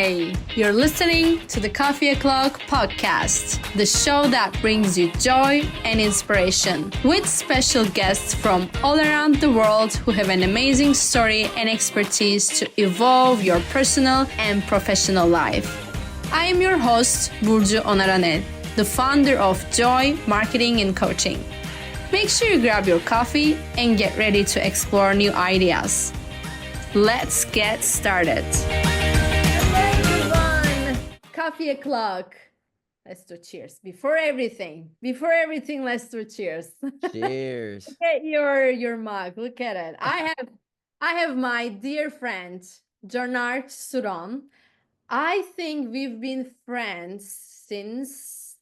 Hey, you're listening to the Coffee O'Clock podcast, the show that brings you joy and inspiration, with special guests from all around the world who have an amazing story and expertise to evolve your personal and professional life. I am your host, Burcu Onaranet, the founder of Joy Marketing and Coaching. Make sure you grab your coffee and get ready to explore new ideas. Let's get started. Hello, everyone. Coffee O'Clock. Let's do cheers. Before everything, let's do cheers. Cheers. Look at your mug. Look at it. I have my dear friend Jarnard Sutton. I think we've been friends since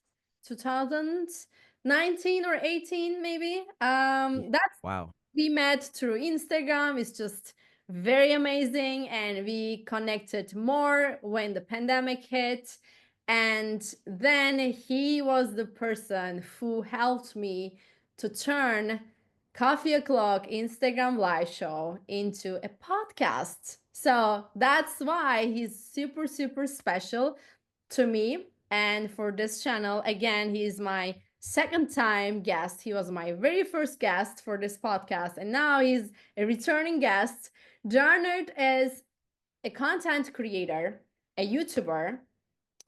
2019 or 18, maybe. That's Wow. we met through Instagram. It's just very amazing, and we connected more when the pandemic hit. And then he was the person who helped me to turn Coffee O'Clock Instagram live show into a podcast. So that's why he's super, super special to me. And for this channel, again, he's my second time guest. He was my very first guest for this podcast, and now he's a returning guest. Jarnard is a content creator, a YouTuber,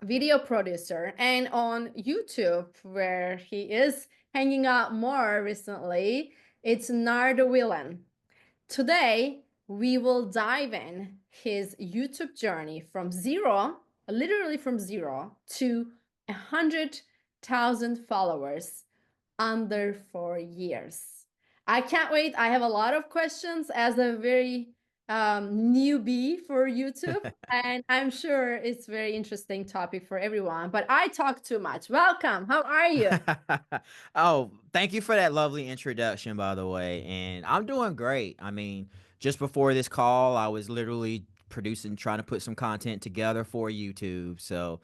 video producer, and on YouTube, where he is hanging out more recently, it's Nardowilan. Today, we will dive in his YouTube journey from zero, literally from zero, to 100,000 followers under 4 years. I can't wait. I have a lot of questions as a very newbie for YouTube, and I'm sure it's a very interesting topic for everyone. But I talk too much. Welcome. How are you? Oh, thank you for that lovely introduction, by the way. And I'm doing great. I mean, just before this call, I was literally producing, trying to put some content together for YouTube. So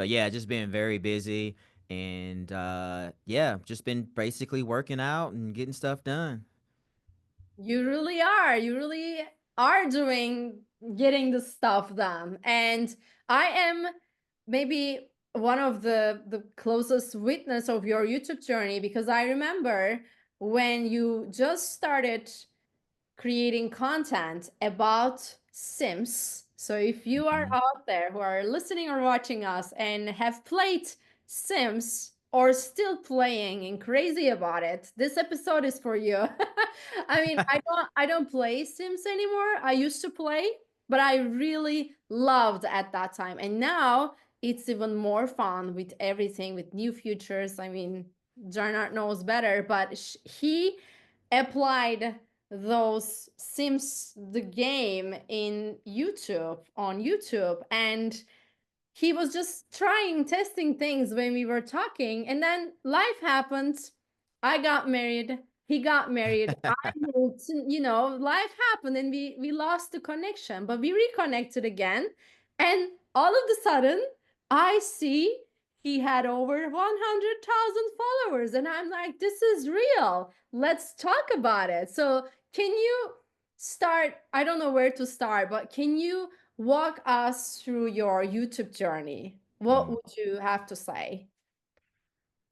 yeah, just been very busy, and yeah, just been basically working out and getting stuff done. You really are. You really are getting the stuff done. And I am maybe one of the closest witness of your YouTube journey, because I remember when you just started creating content about Sims. So if you are Mhm. out there who are listening or watching us and have played Sims or still playing and crazy about it, this episode is for you. I mean, I don't play Sims anymore. I used to play, but I really loved at that time. And now it's even more fun with everything, with new features. I mean, Jarnard knows better, but he applied those Sims the game in YouTube, on YouTube, and he was just trying, testing things when we were talking, and then life happened. I got married, he got married, I moved, life happened, and we lost the connection, but we reconnected again. And all of a sudden I see he had over 100,000 followers, and I'm like, this is real, let's talk about it. So can you start, I don't know where to start, but can you walk us through your YouTube journey? What Mm. would you have to say?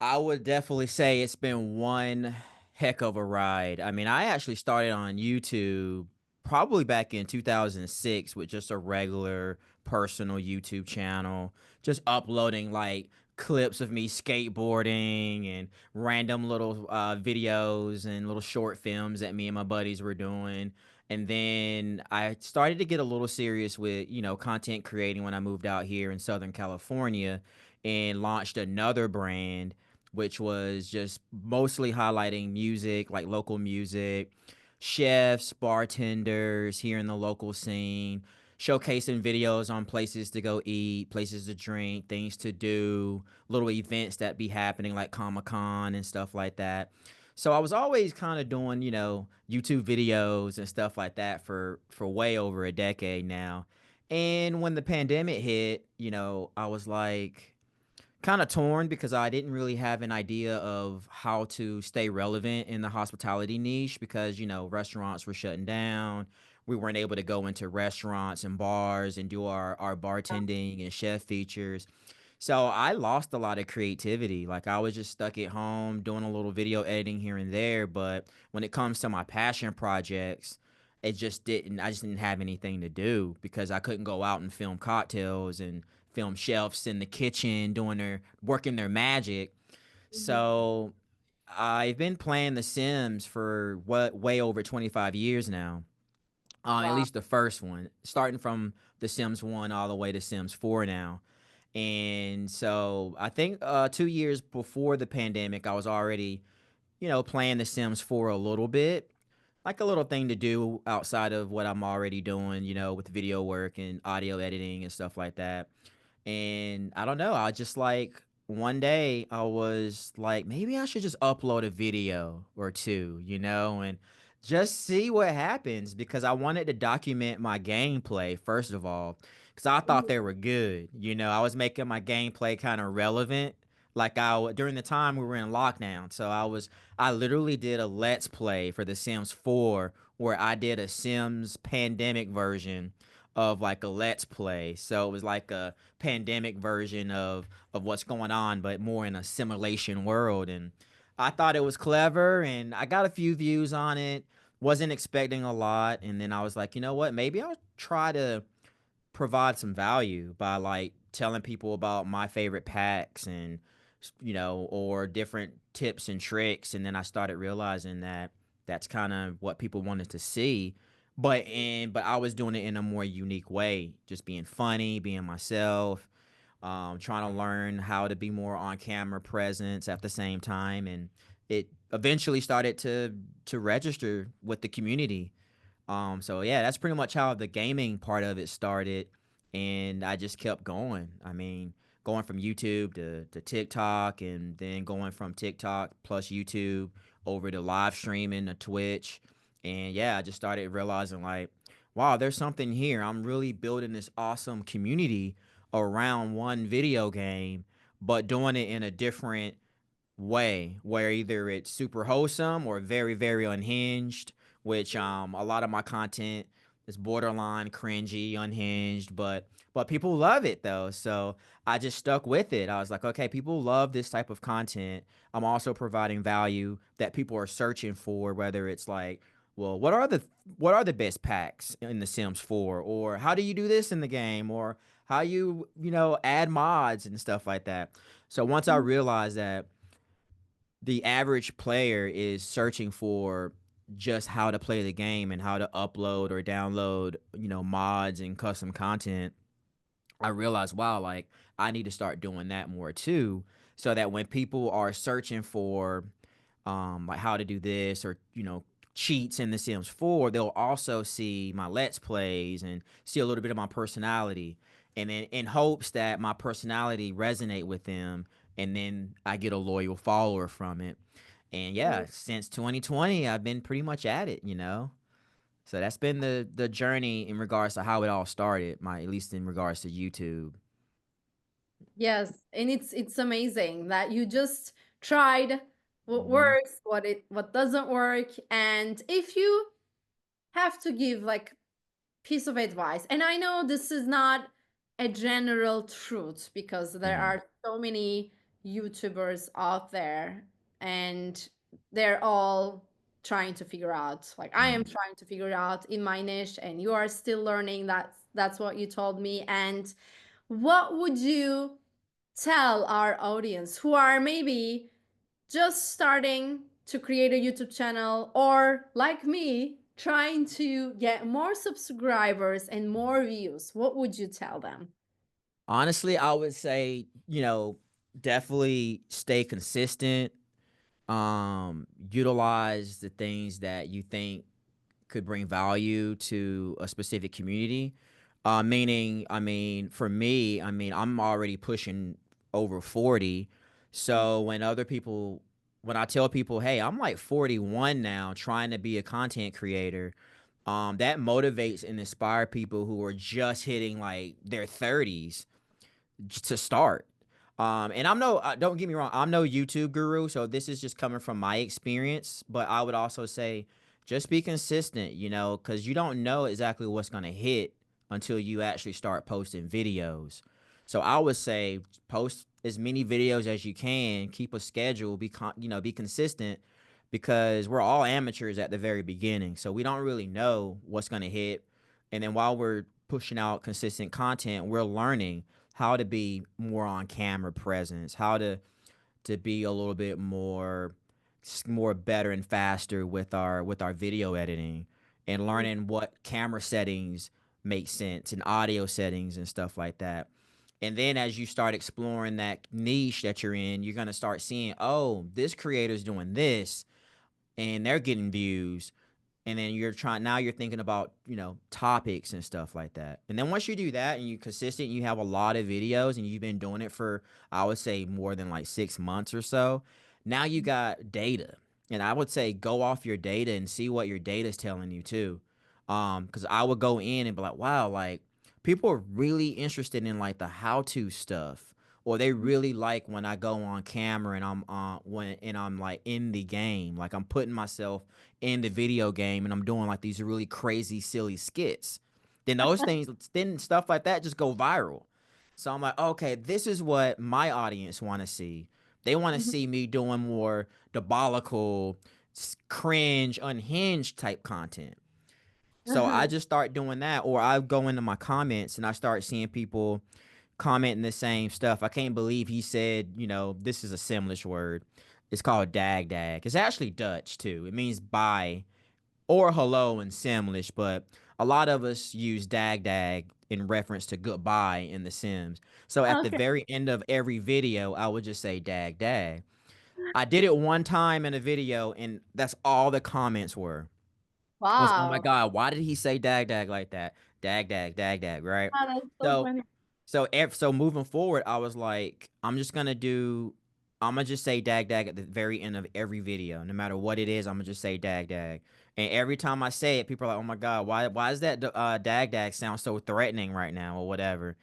I would definitely say it's been one heck of a ride. I mean, I actually started on YouTube probably back in 2006 with just a regular personal YouTube channel, just uploading like clips of me skateboarding and random little videos and little short films that me and my buddies were doing. And then I started to get a little serious with, content creating when I moved out here in Southern California and launched another brand which was just mostly highlighting music, like local music, chefs, bartenders here in the local scene, showcasing videos on places to go eat, places to drink, things to do, little events that be happening like Comic-Con and stuff like that. So I was always kind of doing, YouTube videos and stuff like that for way over a decade now. And when the pandemic hit, I was like kind of torn because I didn't really have an idea of how to stay relevant in the hospitality niche because, restaurants were shutting down, we weren't able to go into restaurants and bars and do our bartending and chef features. So I lost a lot of creativity. Like I was just stuck at home doing a little video editing here and there. But when it comes to my passion projects, I just didn't have anything to do because I couldn't go out and film cocktails and film chefs in the kitchen working their magic. Mhm. So I've been playing The Sims for what way over 25 years now. At Wow. least the first one, starting from The Sims 1 all the way to Sims 4 now. And so I think 2 years before the pandemic, I was already, playing The Sims 4 a little bit, like a little thing to do outside of what I'm already doing, with video work and audio editing and stuff like that. And I don't know, I just like one day I was like, maybe I should just upload a video or two, and just see what happens because I wanted to document my gameplay, first of all, because I thought Mhm. they were good. I was making my gameplay kind of relevant. Like during the time we were in lockdown. So I literally did a let's play for The Sims 4 where I did a Sims pandemic version of like a let's play. So it was like a pandemic version of what's going on, but more in a simulation world. And I thought it was clever, and I got a few views on it. Wasn't expecting a lot, and then I was like, you know what? Maybe I'll try to provide some value by like telling people about my favorite packs and or different tips and tricks. And then I started realizing that that's kind of what people wanted to see, but I was doing it in a more unique way, just being funny, being myself, trying to learn how to be more on camera presence at the same time. And it eventually started to register with the community. So yeah, that's pretty much how the gaming part of it started, and I just kept going. I mean, going from YouTube to TikTok, and then going from TikTok plus YouTube over to live streaming to Twitch, and yeah, I just started realizing like, wow, there's something here. I'm really building this awesome community around one video game, but doing it in a different way where either it's super wholesome or very very unhinged, which a lot of my content is borderline cringy, unhinged, but people love it though. So I just stuck with it. I was like, okay, people love this type of content. I'm also providing value that people are searching for, whether it's like, well, what are the best packs in the Sims 4, or how do you do this in the game, or how add mods and stuff like that. So once I Mhm. realized that the average player is searching for just how to play the game and how to upload or download, mods and custom content, I realized, wow, like I need to start doing that more too, so that when people are searching for like how to do this or cheats in The Sims 4, they'll also see my let's plays and see a little bit of my personality, and then in hopes that my personality resonate with them, and then I get a loyal follower from it. And yeah, since 2020, I've been pretty much at it. So that's been the journey in regards to how it all started, my at least in regards to YouTube. Yes, and it's amazing that you just tried what Hmm. works, what doesn't work, and if you have to give like piece of advice, and I know this is not a general truth because there Hmm. are so many YouTubers out there and they're all trying to figure out, like I am Right. trying to figure out in my niche and you are still learning. That's what you told me. And what would you tell our audience who are maybe just starting to create a YouTube channel or like me, trying to get more subscribers and more views? What would you tell them? Honestly, I would say, definitely stay consistent. Utilize the things that you think could bring value to a specific community. Meaning, I mean, for me, I mean, I'm already pushing over 40. So when I tell people, hey, I'm like 41 now, trying to be a content creator, that motivates and inspire people who are just hitting like their 30s to start. And don't get me wrong, I'm no YouTube guru, so this is just coming from my experience. But I would also say, just be consistent, because you don't know exactly what's going to hit until you actually start posting videos. So I would say post as many videos as you can, keep a schedule, be consistent, because we're all amateurs at the very beginning. So we don't really know what's going to hit. And then while we're pushing out consistent content, we're learning how to be more on camera presence, how to be a little bit more better and faster with our video editing, and learning what camera settings make sense and audio settings and stuff like that. And then as you start exploring that niche that you're in, you're going to start seeing, oh, this creator's doing this and they're getting views. And then you're thinking about, topics and stuff like that. And then once you do that and you're consistent, you have a lot of videos and you've been doing it for, I would say, more than like 6 months or so. Now you got data. And I would say go off your data and see what your data is telling you too. Because I would go in and be like, wow, like people are really interested in like the how-to stuff, or they really like when I go on camera and I'm like in the game, like I'm putting myself in the video game and I'm doing like these really crazy, silly skits. Then those things, then stuff like that just go viral. So I'm like, okay, this is what my audience want to see. They want to Mhm. see me doing more diabolical, cringe, unhinged type content. So I Uh-huh. just start doing that, or I go into my comments and I start seeing people commenting the same stuff. I can't believe he said, this is a Simlish word. It's called dag dag. It's actually Dutch too. It means bye or hello in Simlish, but a lot of us use dag dag in reference to goodbye in The Sims. So at the Okay. very end of every video, I would just say dag dag. I did it one time in a video, and that's all the comments were. Was, oh my Wow. God, why did he say dag dag like that? Dag dag, dag dag, right? Oh, that's so So funny. so moving forward, I was like, I'm gonna just say dag dag at the very end of every video, no matter what it is. I'm gonna just say dag dag, and every time I say it, people are like, oh my God, why is that dag dag sound so threatening right now or whatever.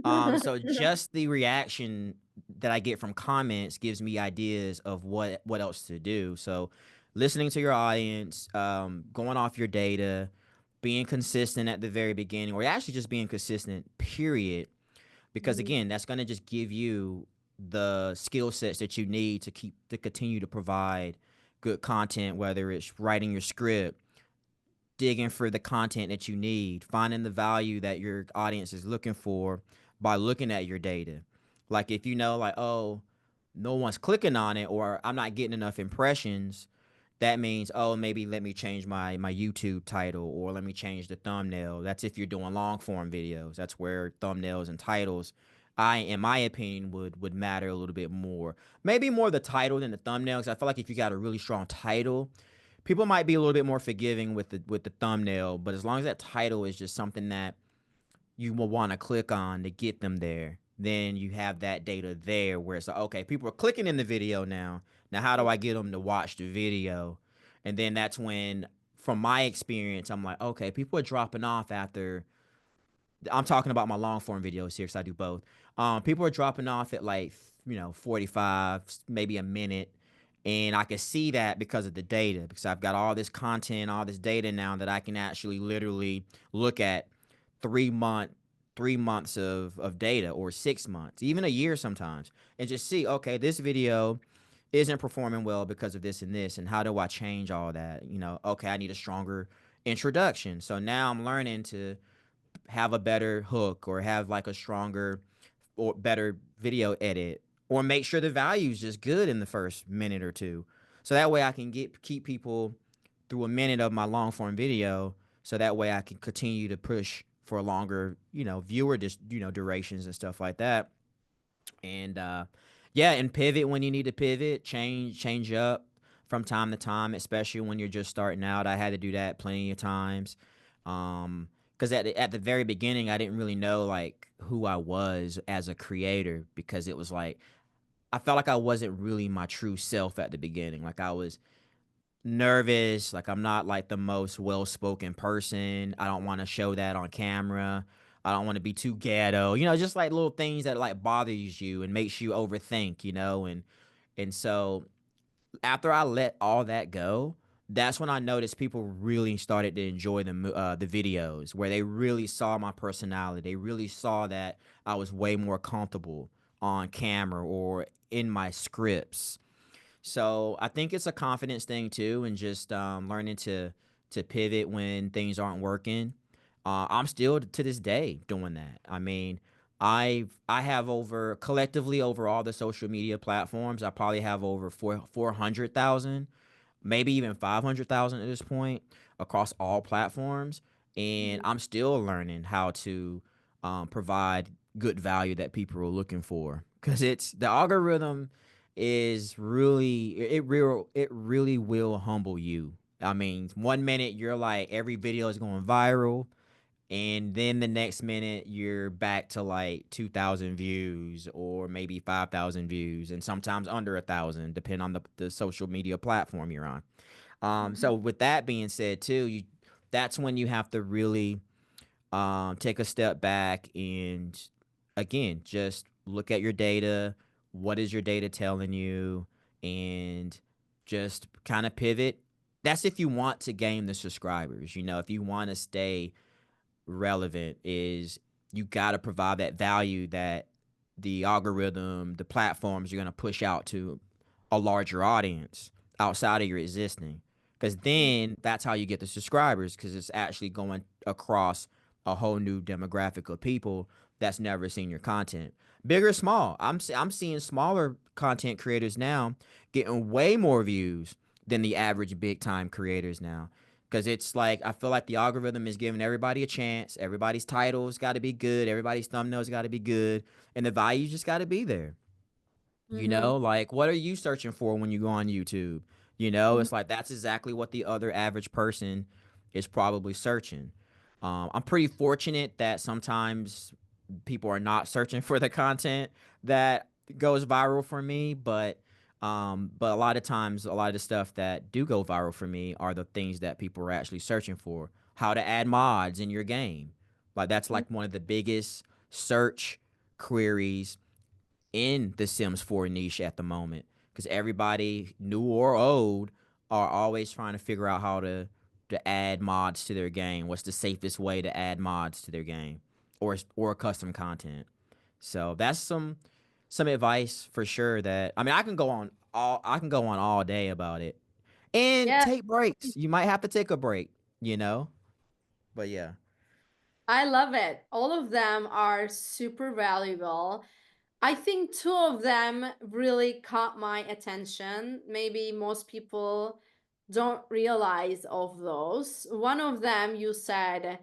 So just the reaction that I get from comments gives me ideas of what else to do. So listening to your audience, going off your data, being consistent at the very beginning, or actually just being consistent, period. Because Mhm. again, that's gonna just give you the skill sets that you need to continue to provide good content, whether it's writing your script, digging for the content that you need, finding the value that your audience is looking for by looking at your data. Like if you know, like, oh, no one's clicking on it, or I'm not getting enough impressions, that means, oh, maybe let me change my YouTube title, or let me change the thumbnail. That's if you're doing long form videos. That's where thumbnails and titles, in my opinion, would matter a little bit more. Maybe more the title than the thumbnails. I feel like if you got a really strong title, people might be a little bit more forgiving with the thumbnail, but as long as that title is just something that you will want to click on to get them there, then you have that data there where it's like, okay, people are clicking in the video now. Now, how do I get them to watch the video? And then that's when, from my experience, I'm like, okay, people are dropping off after. I'm talking about my long form videos here because I do both. People are dropping off at like 45, maybe a minute, and I can see that because of the data, because I've got all this content, all this data now that I can actually literally look at 3 month 3 months of data, or 6 months, even a year sometimes, and just see, okay, this video isn't performing well because of this and this, and how do I change all that? Okay, I need a stronger introduction. So now I'm learning to have a better hook, or have like a stronger or better video edit, or make sure the value is just good in the first minute or two. So that way I can keep people through a minute of my long form video. So that way I can continue to push for longer, viewer durations and stuff like that. And yeah, and pivot when you need to pivot, change up from time to time, especially when you're just starting out. I had to do that plenty of times. Because at the very beginning, I didn't really know like who I was as a creator, because it was like I felt like I wasn't really my true self at the beginning. Like I was nervous, like I'm not like the most well-spoken person. I don't want to show that on camera. I don't want to be too ghetto. Just like little things that like bothers you and makes you overthink, and so after I let all that go, that's when I noticed people really started to enjoy the videos where they really saw my personality. They really saw that I was way more comfortable on camera or in my scripts. So I think it's a confidence thing too, and just learning to pivot when things aren't working. I'm still to this day doing that. I mean, I have over collectively over all the social media platforms, I probably have over 400,000, maybe even 500,000 at this point across all platforms, and Mhm. I'm still learning how to provide good value that people are looking for because it's the algorithm is really it really will humble you. I mean, one minute you're like every video is going viral, and then the next minute you're back to like 2,000 views or maybe 5,000 views, and sometimes under 1,000, depending on the social media platform you're on. So Mhm. with that being said, too, that's when you have to really take a step back and again just look at your data. What is your data telling you? And just kind of pivot. That's if you want to gain the subscribers. If you want to stay relevant, is you got to provide that value that the algorithm, the platforms you're going to push out to a larger audience outside of your existing. Because then that's how you get the subscribers, because it's actually going across a whole new demographic of people that's never seen your content. Big or small, I'm seeing smaller content creators now getting way more views than the average big time creators now. Because it's like, I feel like the algorithm is giving everybody a chance. Everybody's titles got to be good. Everybody's thumbnails got to be good. And the value just got to be there. Mhm. Like, what are you searching for when you go on YouTube? Mhm. It's like that's exactly what the other average person is probably searching. I'm pretty fortunate that sometimes people are not searching for the content that goes viral for me, but a lot of times, a lot of the stuff that do go viral for me are the things that people are actually searching for. How to add mods in your game, like that's like one of the biggest search queries in the Sims 4 niche at the moment, because everybody, new or old, are always trying to figure out how to add mods to their game. What's the safest way to add mods to their game, or custom content? So that's some advice for sure. That I mean, I can go on all day about it, and Yeah, take breaks. You might have to take a break, you know. But yeah. I love it. All of them are super valuable. I think two of them really caught my attention. Maybe most people don't realize of those. One of them, you said,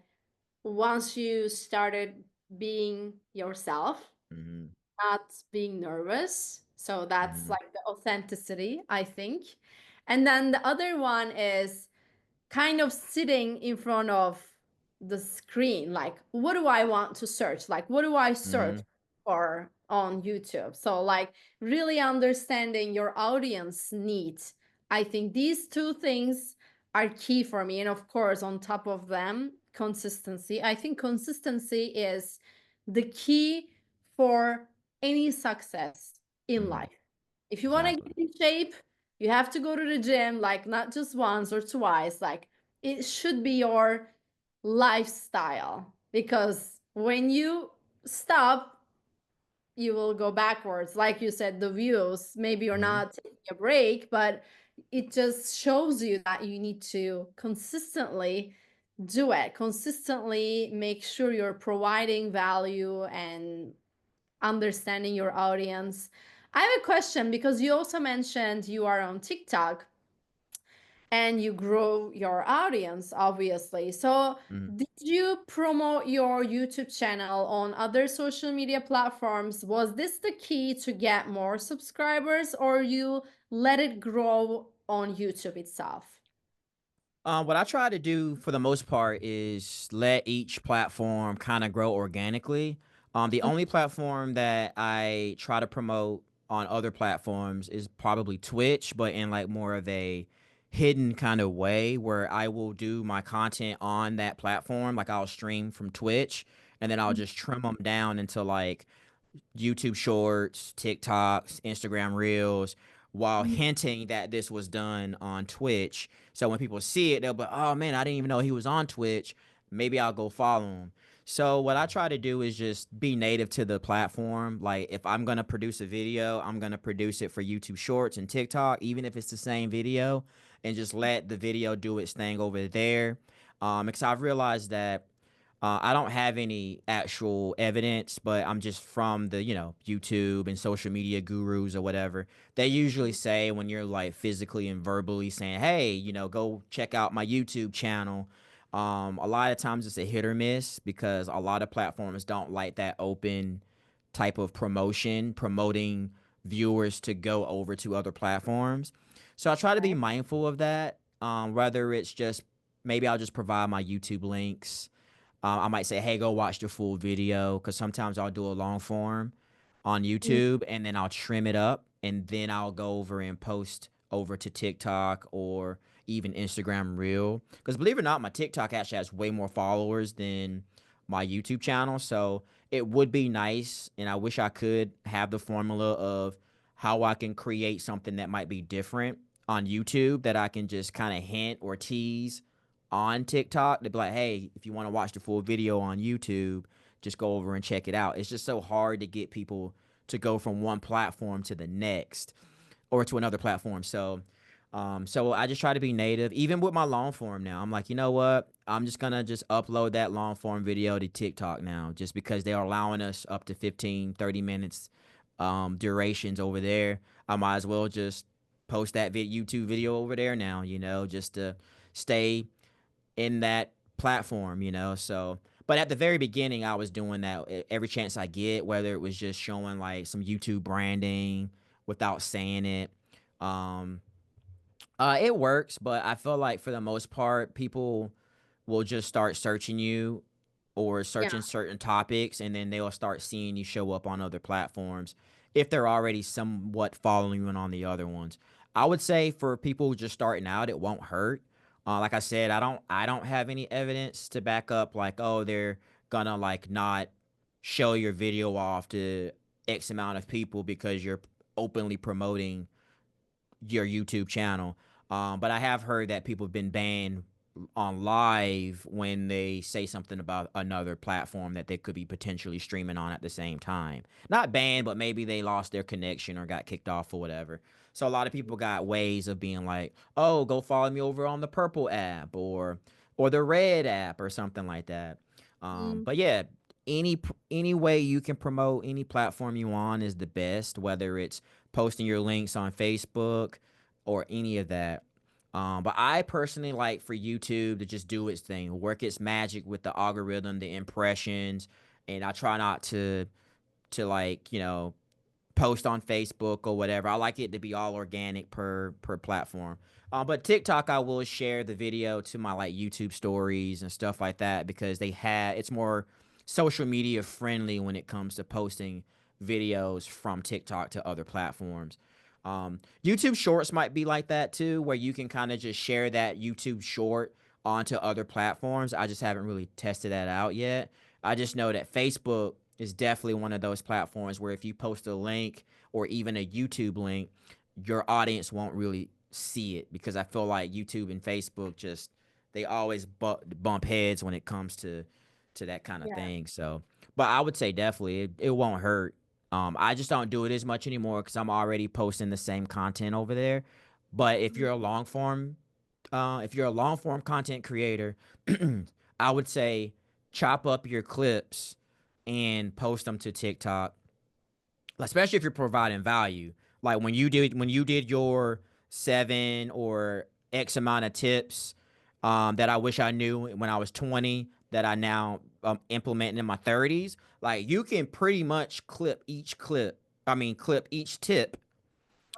once you started being yourself, Mm-hmm. not being nervous. So that's Mm-hmm. like the authenticity, I think. And then the other one is kind of sitting in front of the screen, like, what do I want to search, like what do I search Mm-hmm. for on YouTube. So like really understanding your audience needs, I think these two things are key for me. And of course, on top of them, consistency. I think consistency is the key for any success in Mm-hmm. life. If you want to Exactly. get in shape, you have to go to the gym, like not just once or twice. Like it should be your lifestyle, because when you stop, you will go backwards. Like you said, the views, maybe you're Mm-hmm. not taking a break, but it just shows you that you need to consistently do it, consistently make sure you're providing value and understanding your audience. I have a question, because you also mentioned you are on TikTok and you grow your audience, obviously. So, Mm-hmm. did you promote your YouTube channel on other social media platforms? Was this the key to get more subscribers, or you let it grow on YouTube itself? What I try to do for the most part is let each platform kind of grow organically. The only platform that I try to promote on other platforms is probably Twitch, but in like more of a hidden kind of way where I will do my content on that platform. Like I'll stream from Twitch and then I'll just trim them down into like YouTube Shorts, TikToks, Instagram Reels, while Mhm. hinting that this was done on Twitch. So when people see it, they'll be, oh man, I didn't even know he was on Twitch. Maybe I'll go follow him. So what I try to do is just be native to the platform. Like if I'm gonna produce a video, I'm gonna produce it for YouTube Shorts and TikTok, even if it's the same video, and just let the video do its thing over there. Because I've realized that I don't have any actual evidence, but I'm just from the, YouTube and social media gurus or whatever. They usually say when you're like physically and verbally saying, hey, go check out my YouTube channel. A lot of times it's a hit or miss because a lot of platforms don't like that open type of promoting viewers to go over to other platforms. So I try to be Right. mindful of that. Whether it's just maybe I'll just provide my YouTube links. I might say, hey, go watch the full video because sometimes I'll do a long form on Mhm. YouTube and then I'll trim it up and then I'll go over and post over to TikTok or even Instagram Reel. Because believe it or not, my TikTok actually has way more followers than my YouTube channel. So it would be nice, and I wish I could have the formula of how I can create something that might be different on YouTube that I can just kind of hint or tease on TikTok. They'd be like, hey, if you want to watch the full video on YouTube, just go over and check it out. It's just so hard to get people to go from one platform to the next or to another platform. So I just try to be native, even with my long form now. I'm like, you know what? I'm just gonna just upload that long form video to TikTok now, just because they are allowing us up to 15, 30 minutes durations over there. I might as well just post that YouTube video over there now, just to stay in that platform. So, but at the very beginning, I was doing that every chance I get, whether it was just showing like some YouTube branding without saying it. Um, it works, but I feel like for the most part, people will just start searching you or Yeah. searching certain topics, and then they'll start seeing you show up on other platforms if they're already somewhat following you on the other ones. I would say for people just starting out, it won't hurt. Like I said, I don't have any evidence to back up like, oh, they're gonna like not show your video off to X amount of people because you're openly promoting your YouTube channel. But I have heard that people have been banned on live when they say something about another platform that they could be potentially streaming on at the same time. Not banned, but maybe they lost their connection or got kicked off or whatever. So a lot of people got ways of being like, "Oh, go follow me over on the purple app or the red app or something like that." Mm. But yeah, any way you can promote any platform you on is the best, whether it's posting your links on Facebook or any of that. But I personally like for YouTube to just do its thing, work its magic with the algorithm, the impressions, and I try not to like post on Facebook or whatever. I like it to be all organic per platform. But TikTok, I will share the video to my like YouTube stories and stuff like that because it's more social media friendly when it comes to posting videos from TikTok to other platforms. YouTube Shorts might be like that too, where you can kind of just share that YouTube short onto other platforms. I just haven't really tested that out yet. I just know that Facebook is definitely one of those platforms where if you post a link or even a YouTube link, your audience won't really see it because I feel like YouTube and Facebook just they always bump heads when it comes to that kind of Yeah. thing. So, but I would say definitely it won't hurt. I just don't do it as much anymore because I'm already posting the same content over there. But Mhm. if you're a long form content creator, I would say chop up your clips and post them to TikTok, especially if you're providing value. Like when you did your 7 or X amount of tips that I wish I knew when I was 20 that I now implementing in my 30s. Like you can pretty much clip each tip,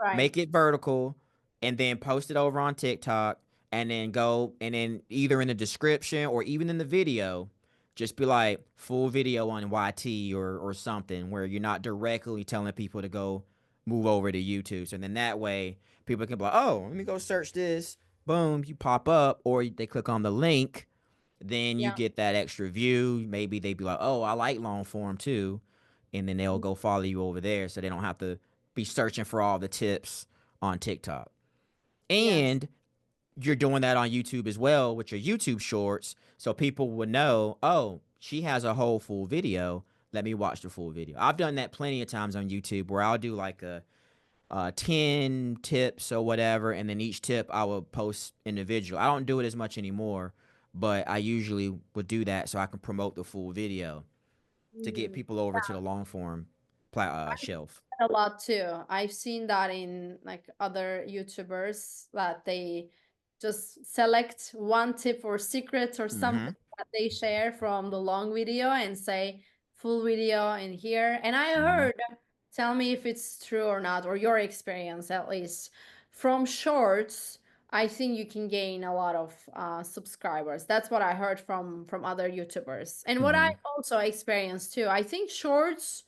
Right. make it vertical, and then post it over on TikTok, and then go and then either in the description or even in the video, just be like full video on YT or something where you're not directly telling people to go move over to YouTube. So then that way people can be like, oh, let me go search this. Boom, you pop up, or they click on the link, then you Yeah. get that extra view. Maybe they be like, oh, I like long form too. And then they'll Mm. go follow you over there so they don't have to be searching for all the tips on TikTok. Yes. And you're doing that on YouTube as well with your YouTube shorts. So people would know, oh, she has a whole full video. Let me watch the full video. I've done that plenty of times on YouTube where I'll do like a 10 tips or whatever. And then each tip I will post individual. I don't do it as much anymore, but I usually would do that so I can promote the full video to get Mm. people over to the long form shelf. A lot too. I've seen that in like other YouTubers that they just select one tip or secret or something Mm-hmm. that they share from the long video and say full video in here. And I Mm-hmm. heard, tell me if it's true or not, or your experience at least, from shorts. I think you can gain a lot of subscribers. That's what I heard from other YouTubers, and what I Mm-hmm. also experienced too. I think shorts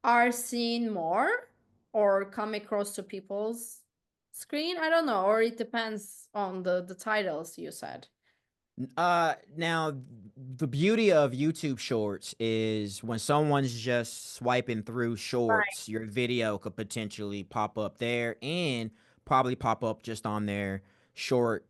are seen more or come across to people's screen. I don't know, or it depends on the titles you said. Now the beauty of YouTube Shorts is when someone's just swiping through Right. Shorts, your video could potentially pop up there and probably pop up just on their short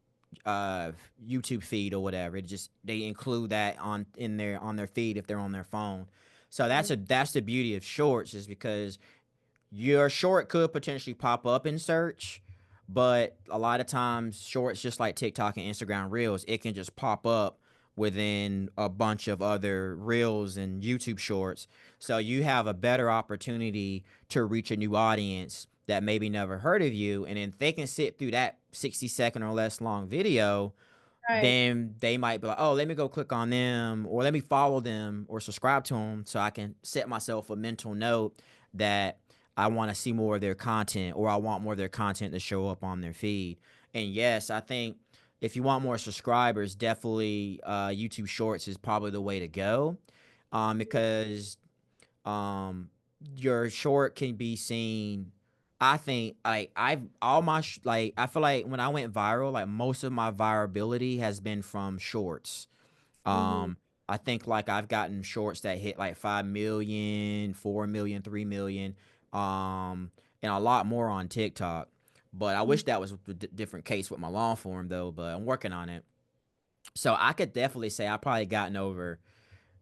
uh YouTube feed or whatever. It just they include that on their feed if they're on their phone. So Mm. that's the beauty of Shorts is because your short could potentially pop up in search, but a lot of times shorts, just like TikTok and Instagram Reels, it can just pop up within a bunch of other Reels and YouTube Shorts. So you have a better opportunity to reach a new audience that maybe never heard of you. And then they can sit through that 60-second or less long video, Right. then they might be like, oh, let me go click on them or let me follow them or subscribe to them so I can set myself a mental note that I want to see more of their content or I want more of their content to show up on their feed. And yes, I think if you want more subscribers, definitely YouTube Shorts is probably the way to go, because um your short can be seen. I think like I've all my like I feel like when I went viral, like most of my virability has been from shorts. Mm-hmm. I think like I've gotten shorts that hit like 5 million, 4 million, 3 million, and a lot more on TikTok. But I wish that was a different case with my long form though, but I'm working on it. So I could definitely say I probably gotten over.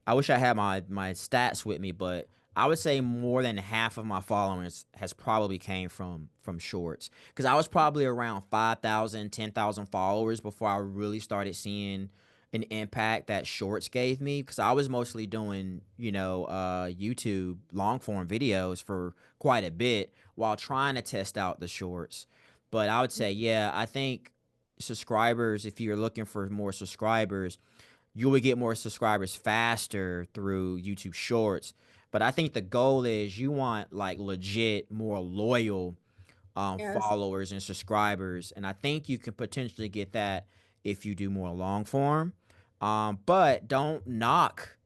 I wish I had my stats with me, but I would say more than half of my followers has probably came from shorts. Because I was probably around 5,000, 10,000 followers before I really started seeing an impact that shorts gave me. Because I was mostly doing, YouTube long form videos for quite a bit while trying to test out the shorts. But I would say, yeah, I think subscribers, if you're looking for more subscribers, you would get more subscribers faster through YouTube Shorts. But I think the goal is you want like legit, more loyal Yes. followers and subscribers, and I think you can potentially get that if you do more long form. But don't knock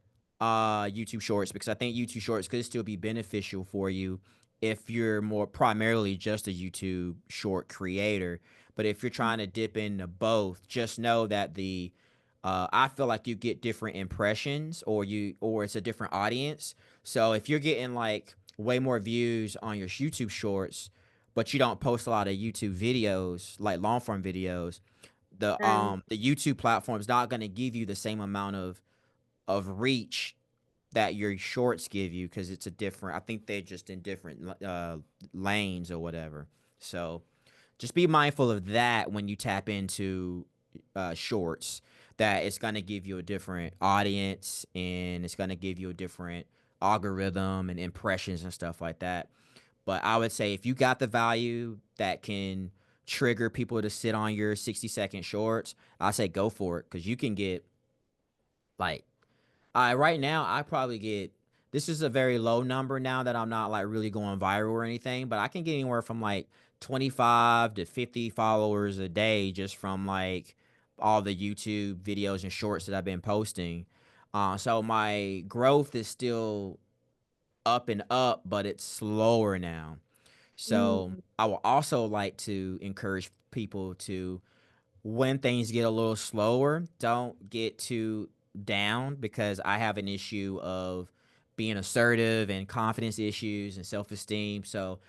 YouTube Shorts because I think YouTube Shorts could still be beneficial for you if you're more primarily just a YouTube short creator. But if you're trying to dip into both, just know that the I feel like you get different impressions or it's a different audience. So if you're getting like way more views on your YouTube shorts, but you don't post a lot of YouTube videos, like long form videos, And the YouTube platform is not going to give you the same amount of reach that your shorts give you because it's a different. I think they're just in different lanes or whatever. So just be mindful of that when you tap into shorts. That it's going to give you a different audience and it's going to give you a different algorithm and impressions and stuff like that. But I would say if you got the value that can trigger people to sit on your 60-second shorts, I say go for it because you can get like right now I probably get this is a very low number now that I'm not like really going viral or anything, but I can get anywhere from like 25 to 50 followers a day just from like all the YouTube videos and shorts that I've been posting. So my growth is still up and up, but it's slower now. So mm, I would also like to encourage people to, when things get a little slower, don't get too down because I have an issue of being assertive and confidence issues and self esteem. So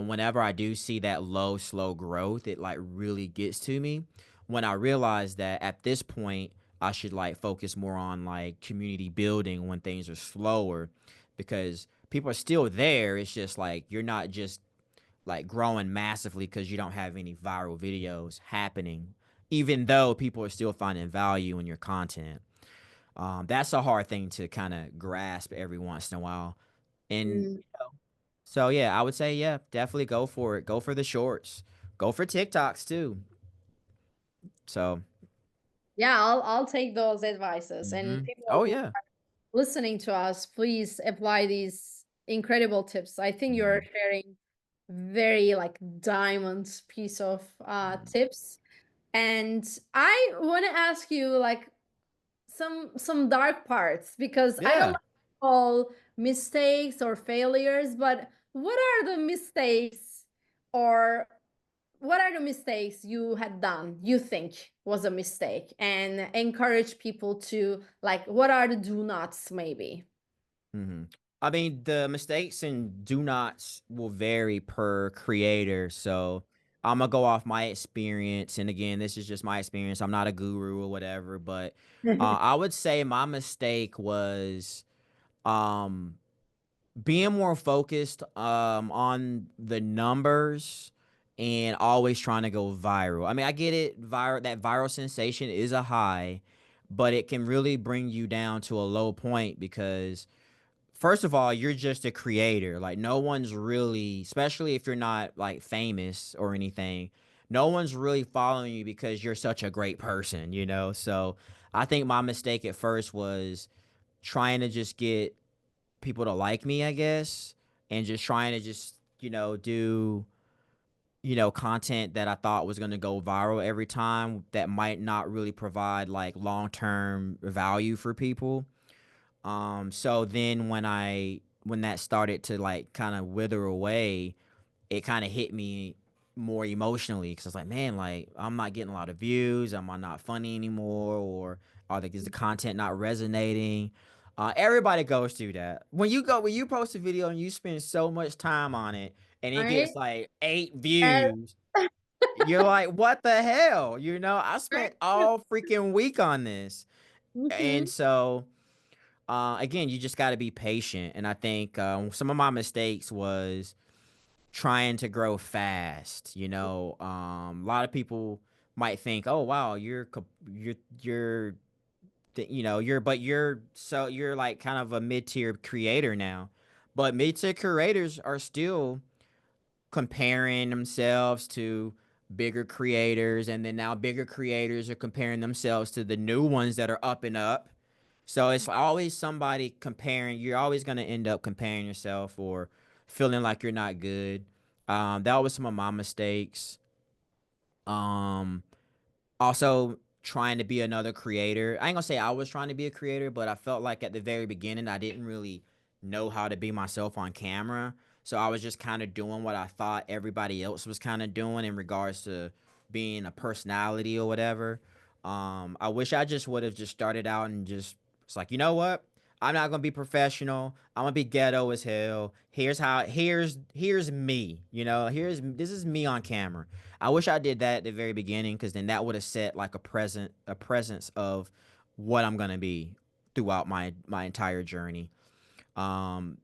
whenever I do see that low, slow growth, it like really gets to me. When I realize that at this point, I should like focus more on like community building when things are slower, because people are still there. It's just like you're not just like growing massively because you don't have any viral videos happening, even though people are still finding value in your content. That's a hard thing to kind of grasp every once in a while. And Mm. so yeah, I would say yeah, definitely go for it. Go for the shorts. Go for TikToks too. So, Yeah, I'll take those advices. And people oh who yeah. listening to us, please apply these incredible tips. I think you're Mhm. sharing very like diamond piece of Mhm. tips. And I want to ask you like some dark parts, because I don't Yeah. like to call mistakes or failures, but what are the mistakes, or what are the mistakes you had done you think was a mistake, and encourage people to like, what are the do nots maybe? Mhm. I mean, the mistakes and do nots will vary per creator. So I'm gonna go off my experience, and again, this is just my experience. I'm not a guru or whatever, but I would say my mistake was um being more focused on the numbers and always trying to go viral. I mean, I get it, that viral sensation is a high, but it can really bring you down to a low point because first of all, you're just a creator. Like no one's really, especially if you're not like famous or anything, no one's really following you because you're such a great person, you know? So I think my mistake at first was trying to just get people to like me, I guess, and just trying to just, do, content that I thought was going to go viral every time that might not really provide like long-term value for people. So then when that started to like kind of wither away, it kind of hit me more emotionally because I was like, man, like I'm not getting a lot of views. Am I not funny anymore, or is the content not resonating? Everybody goes through that. When you post a video and you spend so much time on it and it Right. gets like 8 Yes. views, you're like, what the hell? I spent all freaking week on this, and Mm-hmm. so again, you just got to be patient. And I think some of my mistakes was trying to grow fast. A lot of people might think, "Oh, wow, you're like kind of a mid tier creator now," but mid tier creators are still comparing themselves to bigger creators, and then now bigger creators are comparing themselves to the new ones that are up and up. So it's always somebody comparing. You're always going to end up comparing yourself or feeling like you're not good. That was some of my mistakes. Um, Also, trying to be another creator. I ain't gonna say I was trying to be a creator, but I felt like at the very beginning I didn't really know how to be myself on camera. So I was just kind of doing what I thought everybody else was kind of doing in regards to being a personality or whatever. I wish I just would have just started out and just it's like, you know what? I'm not gonna be professional. I'm gonna be ghetto as hell. Here's me. This is me on camera. I wish I did that at the very beginning because then that would have set like a presence of what I'm gonna be throughout my entire journey. Um,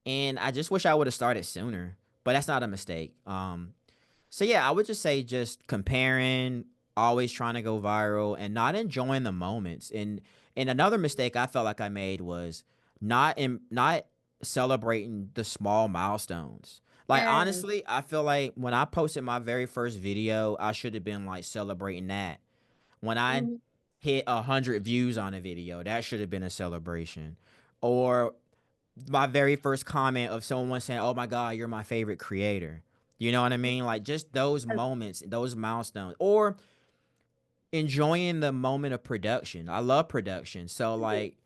and I just wish I would have started sooner, but that's not a mistake. So yeah, I would just say just comparing, always trying to go viral, and not enjoying the moments. And another mistake I felt like I made was not celebrating the small milestones. Like Yes. honestly, I feel like when I posted my very first video, I should have been like celebrating that. When I Mhm. hit 100 views on a video, that should have been a celebration. Or my very first comment of someone saying, "Oh my God, you're my favorite creator." You know what I mean? Like just those Yes. moments, those milestones, or enjoying the moment of production. I love production. So like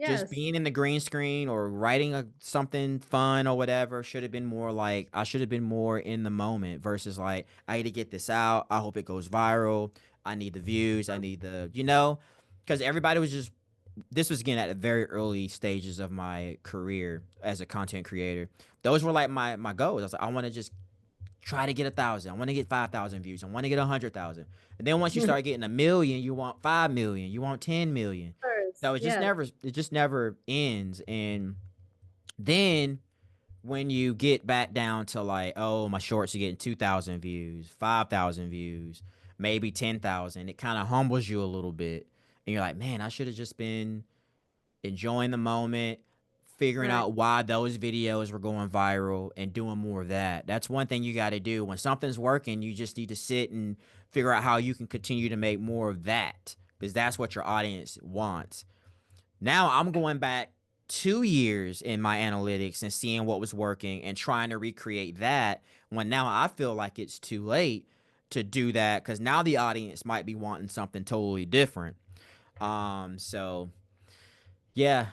just Yes. being in the green screen or writing something fun or whatever should have been more like I should have been more in the moment versus like I need to get this out. I hope it goes viral. I need the views. I need because everybody was just this was again at the very early stages of my career as a content creator. Those were like my goals. I was like, I want to just try to get 1,000. I want to get 5,000 views. I want to get 100,000. And then once you start getting 1 million, you want 5 million. You want 10 million. So First, it just yes. never ends. And then when you get back down to like, oh, my shorts are getting 2,000 views, 5,000 views, maybe 10,000, it kind of humbles you a little bit. And you're like, man, I should have just been enjoying the moment, figuring Right. out why those videos were going viral and doing more of that. That's one thing you got to do. When something's working, you just need to sit and figure out how you can continue to make more of that because that's what your audience wants. Now I'm going back 2 years in my analytics and seeing what was working and trying to recreate that when now I feel like it's too late to do that because now the audience might be wanting something totally different. So yeah,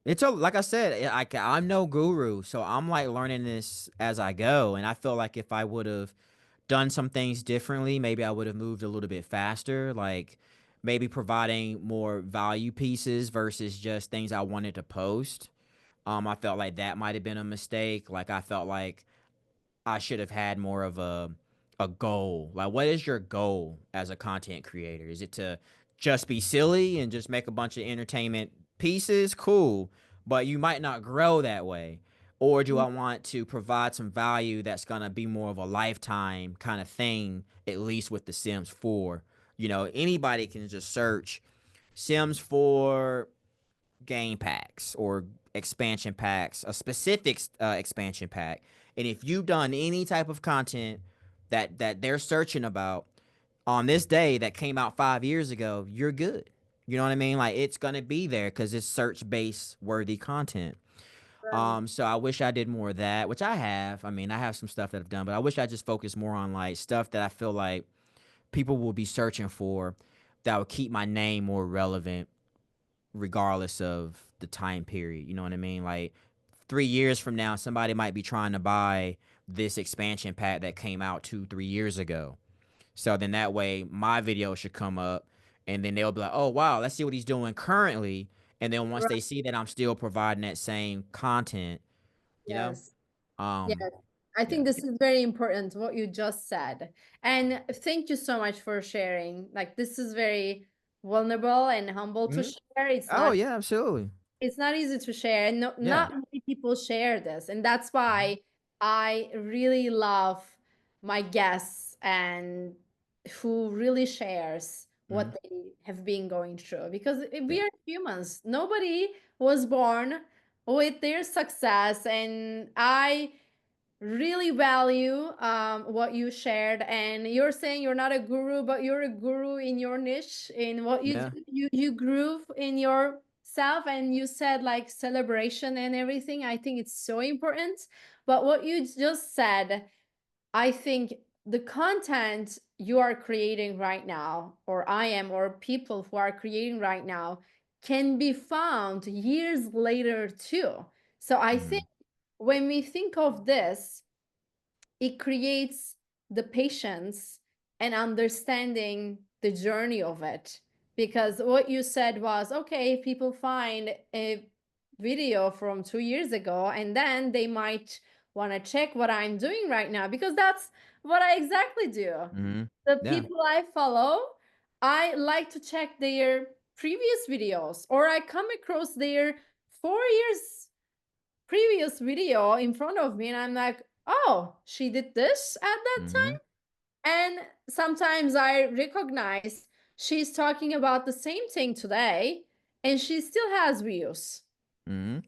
it's a like I said, I'm no guru, so I'm like learning this as I go, and I feel like if I would have done some things differently, maybe I would have moved a little bit faster, like maybe providing more value pieces versus just things I wanted to post. I felt like that might have been a mistake. Like I felt like I should have had more of a goal. Like, what is your goal as a content creator? Is it to just be silly and just make a bunch of entertainment pieces? Cool, but you might not grow that way. Or do I want to provide some value that's gonna be more of a lifetime kind of thing? At least with the Sims 4, anybody can just search Sims 4 game packs or expansion packs, a specific expansion pack. And if you've done any type of content that they're searching about on this day that came out 5 years ago, you're good. You know what I mean? Like it's gonna be there because it's search based worthy content. Right. So I wish I did more of that, which I have. I mean, I have some stuff that I've done, but I wish I just focused more on like stuff that I feel like people will be searching for that would keep my name more relevant regardless of the time period. You know what I mean? Like 3 years from now, somebody might be trying to buy this expansion pack that came out 2, 3 years ago. So then that way, my video should come up, and then they'll be like, "Oh wow, let's see what he's doing currently." And then once Right. they see that I'm still providing that same content, you know, Yes. Yes. um, I yeah, think this is very important, what you just said. And thank you so much for sharing. Like, this is very vulnerable and humble to hmm share. oh yeah, absolutely, It's not easy to share, and yeah, not many people share this. And that's why I really love my guests and who really shares hmm what they have been going through, because we yeah, are humans. Nobody was born with their success, and I really value what you shared. And you're saying you're not a guru, but you're a guru in your niche, in what you yeah, do. You grew in yourself, and you said like celebration and everything. I think it's so important. But what you just said, I think the content you are creating right now, or I am, or people who are creating right now, can be found years later too. So I think mm when we think of this, it creates the patience and understanding the journey of it. Because what you said was, okay, people find a video from 2 years ago, and then they might want to check what I'm doing right now, because that's what I exactly do. hmm The yeah, people I follow, I like to check their previous videos, or I come across their 4 years previous video in front of me, and I'm like, oh, she did this at that hmm time. And sometimes I recognize she's talking about the same thing today, and she still has views.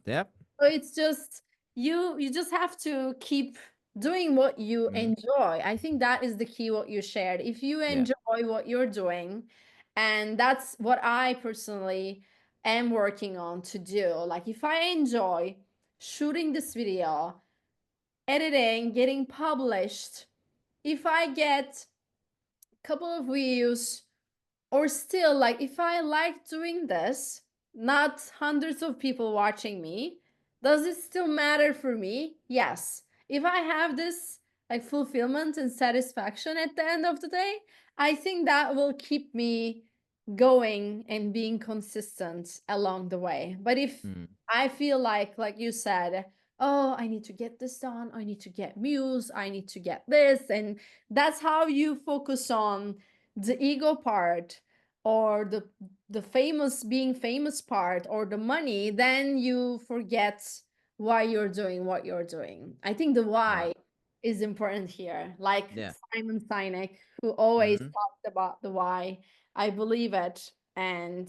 yep, So it's just, you just have to keep doing what you hmm enjoy. I think that is the key, what you shared. If you yeah, enjoy what you're doing, and that's what I personally am working on to do. Like, if I enjoy shooting this video, editing, getting published, if I get a couple of views, or still, like, if I like doing this, not hundreds of people watching me, does it still matter for me? Yes. If I have this like fulfillment and satisfaction at the end of the day, I think that will keep me going and being consistent along the way. But if mm I feel like you said, oh, I need to get this done, I need to get views, I need to get this. And that's how you focus on the ego part, or the famous, being famous part, or the money. Then you forget why you're doing what you're doing. I think the Right. why is important here. Like Yeah. Simon Sinek, who always Mhm. talked about the why. I believe it. And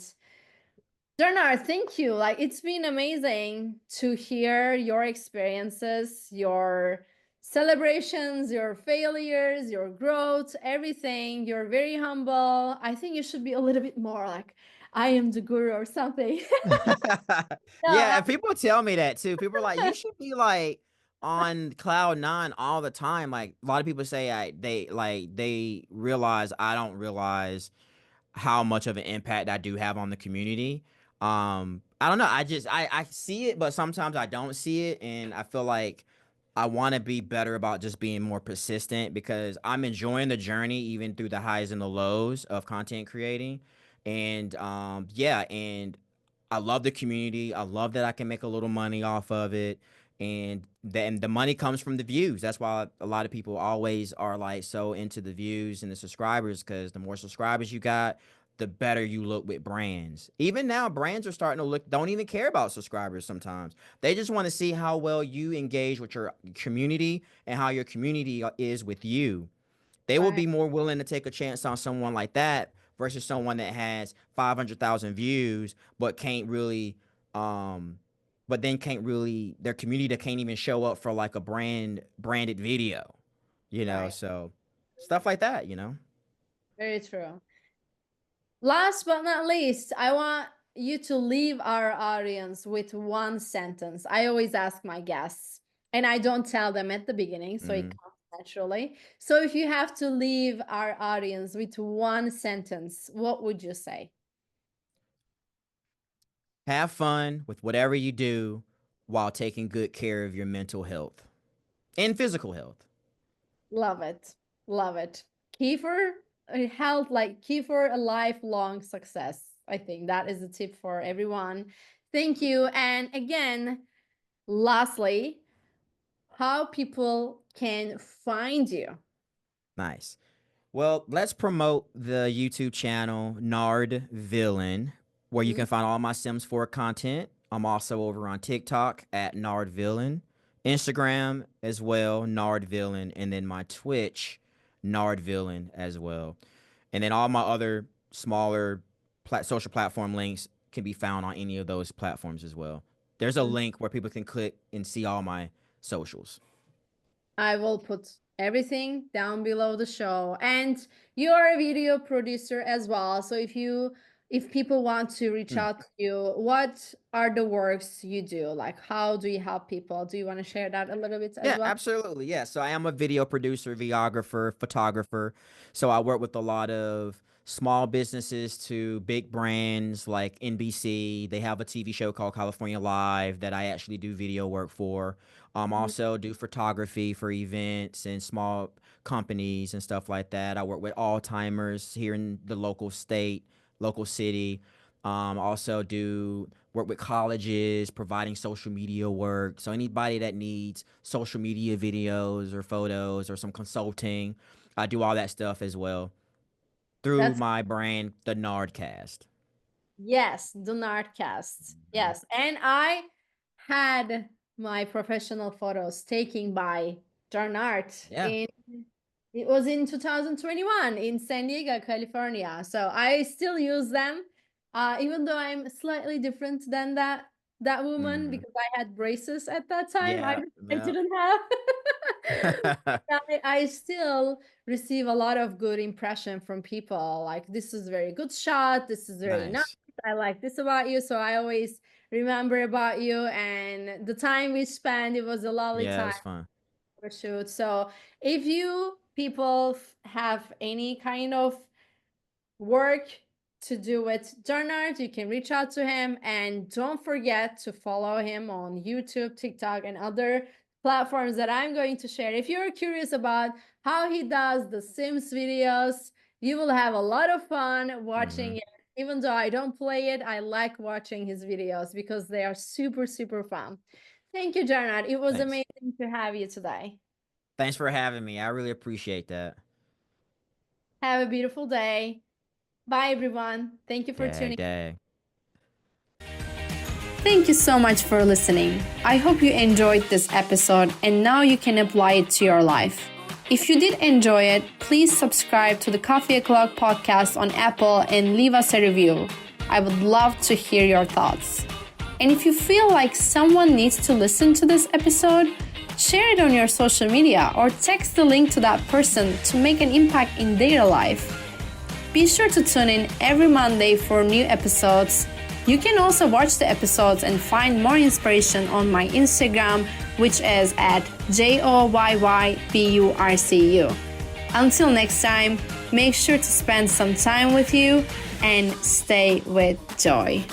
Jarnard, thank you. Like, it's been amazing to hear your experiences, your celebrations, your failures, your growth, everything. You're very humble. I think you should be a little bit more like, I am the guru or something. Yeah, No, and people tell me that too. People are like, "You should be, like, on cloud 9 all the time." Like, a lot of people say they realize I don't realize how much of an impact I do have on the community. I don't know. I see it, but sometimes I don't see it, and I feel like I want to be better about just being more persistent because I'm enjoying the journey even through the highs and the lows of content creating. And yeah, and I love the community. I love that I can make a little money off of it. And then the money comes from the views. That's why a lot of people always are like so into the views and the subscribers, because the more subscribers you got, the better you look with brands. Even now, brands are starting to look, don't even care about subscribers sometimes. They just want to see how well you engage with your community and how your community is with you. They will right, be more willing to take a chance on someone like that versus someone that has 500,000 views but can't really um but then can't really, their community that can't even show up for like a branded video, right. so stuff like that. Very true. Last but not least, I want you to leave our audience with one sentence. I always ask my guests, and I don't tell them at the beginning, so it Mhm. comes naturally. So if you have to leave our audience with one sentence, what would you say? Have fun with whatever you do while taking good care of your mental health and physical health. Love it. Love it. Key for health, like key for a lifelong success. I think that is a tip for everyone. Thank you. And again, lastly, how people can find you. Nice. Well, let's promote the YouTube channel Nard Villain, where you Mhm. can find all my Sims 4 content. I'm also over on TikTok at Nard Villain, Instagram as well, Nard Villain, and then my Twitch, Nard Villain as well. And then all my other smaller social platform links can be found on any of those platforms as well. There's a link where people can click and see all my socials. I will put everything down below the show. And you're a video producer as well. So if people want to reach Hmm. out to you, what are the works you do? Like, how do you help people? Do you want to share that a little bit as Yeah, well? absolutely. Yeah. So I am a video producer, videographer, photographer. So I work with a lot of small businesses to big brands like NBC. They have a TV show called California Live that I actually do video work for. Mhm. Also do photography for events and small companies and stuff like that. I work with all timers here in the local state, local city. Also do work with colleges, providing social media work. So anybody that needs social media videos or photos or some consulting, I do all that stuff as well through That's my brand, the Nardcast. Yes, the Nerdcast. Mhm. Yes, and I had my professional photos taken by Jarnard Yeah. in it was in 2021 in San Diego, California. So I still use them, even though I'm slightly different than that woman Hmm. because I had braces at that time. I Yeah. I Yeah. didn't have. I still receive a lot of good impression from people. Like, this is very good shot. This is very nice. Nice. I like this about you. So I always remember about you and the time we spent. It was a lovely Yeah, it time was fun. for shoot. So if you people have any kind of work to do with Jarnard, you can reach out to him. And don't forget to follow him on YouTube, TikTok, and other platforms that I'm going to share. If you're curious about how he does the Sims videos, you will have a lot of fun watching Hmm. it. Even though I don't play it, I like watching his videos because they are super, super fun. Thank you, Jarnard. It was Thanks. amazing to have you today. Thanks for having me. I really appreciate that. Have a beautiful day. Bye, everyone. Thank you for Dag, tuning. dag. Thank you so much for listening. I hope you enjoyed this episode and now you can apply it to your life. If you did enjoy it, please subscribe to the Coffee O'Clock podcast on Apple and leave us a review. I would love to hear your thoughts. And if you feel like someone needs to listen to this episode, share it on your social media or text the link to that person to make an impact in their life. Be sure to tune in every Monday for new episodes. You can also watch the episodes and find more inspiration on my Instagram, which is at JOYYBURCU. Until next time, make sure to spend some time with you and stay with joy.